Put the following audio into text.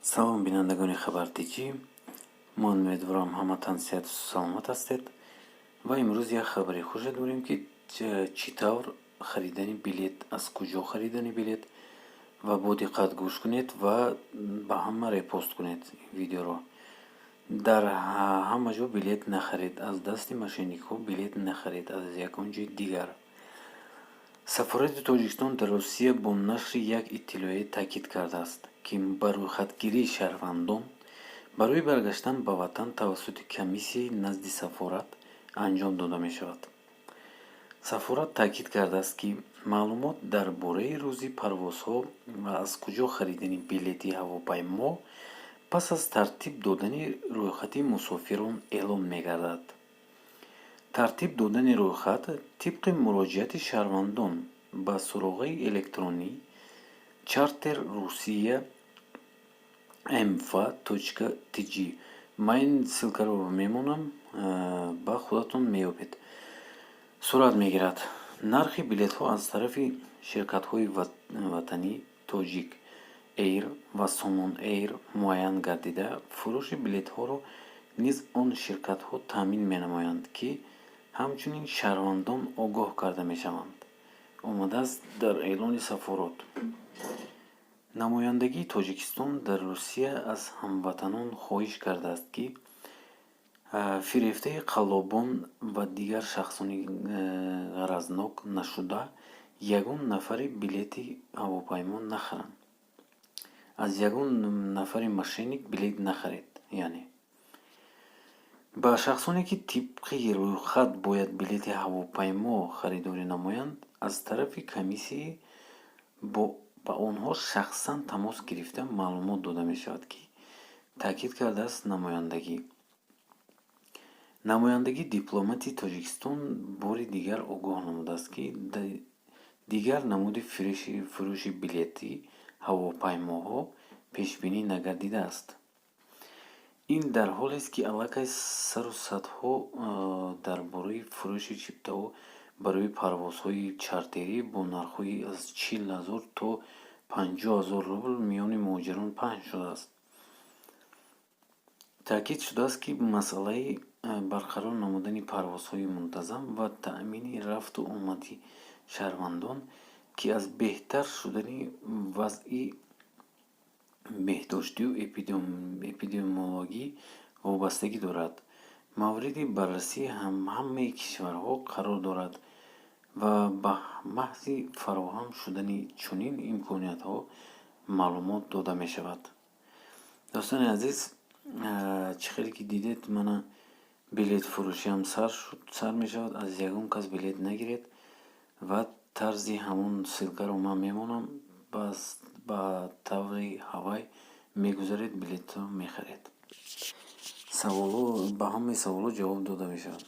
салом бинандагони хабартиҷӣ, ман умедворам ҳаматан сеҳату саломат ҳастед ва имрӯз як хабари хуше дорем, ки чӣ тавр харидани билет, аз куҷо харидани билет ва бо диққат гӯш кунед ва ба ҳама репост кунед видеоро. Дар ҳама ҷо билет нахаред, аз дасти мошенникҳо билет нахаред аз ягон ҷои дигар. сафорати тоҷикистон дар русия бо нашри як иттилоия таъкид кардааст, ки ба рӯйхатгирии шаҳрвандон барои баргаштан ба ватан тавассути комиссияи назди сафорат анҷом дода мешавад. сафорат таъкид кардааст, ки маълумот дар бораи рӯзи парвозҳо ва аз куҷо харидани билети ҳавопаймо пас аз тартиб додани рӯйхати мусофирон эълон мегардад. тартиб додани рӯйхат тибқи муроҷиати шаҳрвандон ба суроғаи электронӣ чартер Russia mv.tg. ман ин ссилкаро мемонам, ба худатон меёбед. сурат мегирад. нархи билетҳо аз тарафи ширкатҳои ватанӣ Тоҷик Air ва Somon Air муайян гардида, фурӯши билетҳоро низ он ширкатҳо таъмин менамоянд, ки ҳамчунин шаҳрвандон огоҳ карда мешаванд, омадааст дар эълони сафорот. намояндагии Тоҷикистон дар Русия аз ҳамватанон хоҳиш кардааст, ки фирефтаи қаллобон ва дигар шахсони ғаразнок нашуда ягон нафари билети ҳавопаймо нахаранд. аз ягон нафари мошенник билет нахаред. яъне ба шахсоне, ки тибқи рӯйхат бояд билети ҳавопаймо харидорӣ намоянд, аз тарафи комиссия ба онҳо шахсан тамос гирифта маълумот дода мешавад, ки таъкид кардааст намояндагии дипломатии Тоҷикистон бори дигар огоҳ намудааст, ки дигар намуди фурӯши билети ҳавопаймоҳо пешбинӣ нагардидааст. ин дар ҳолест, ки аллакай сару садҳо дар бораи фурӯши чиптаҳо барои парвозҳои чартерӣ бо нархҳои аз 40 000 то 50 000 рубл миёни муҳоҷирон паҳн шудааст. таъкид шудааст, ки масъалаи барқарор намудани парвозҳои мунтазам ва таъмини рафту омади шаҳрвандон, ки аз беҳтар шудани вазъи беҳдоштию эпидемиологӣ вобастагӣ дорад, мавриди баррасии ҳамаи кишварҳо қарор дорад ва ба маҳзи фароҳам шудани чунин имкониятҳо маълумот дода мешавад. дӯстони азиз, чӣ хеле ки дидед, мана билетфурӯшиам сар мешавад, аз ягон кас билет нагиред ва тарзи ҳамон ссилкаро ман мемонам, ба таври ҳавай мегузаред, билетро мехаред. Ба ҳамаи саволо ҷавоб дода мешавад.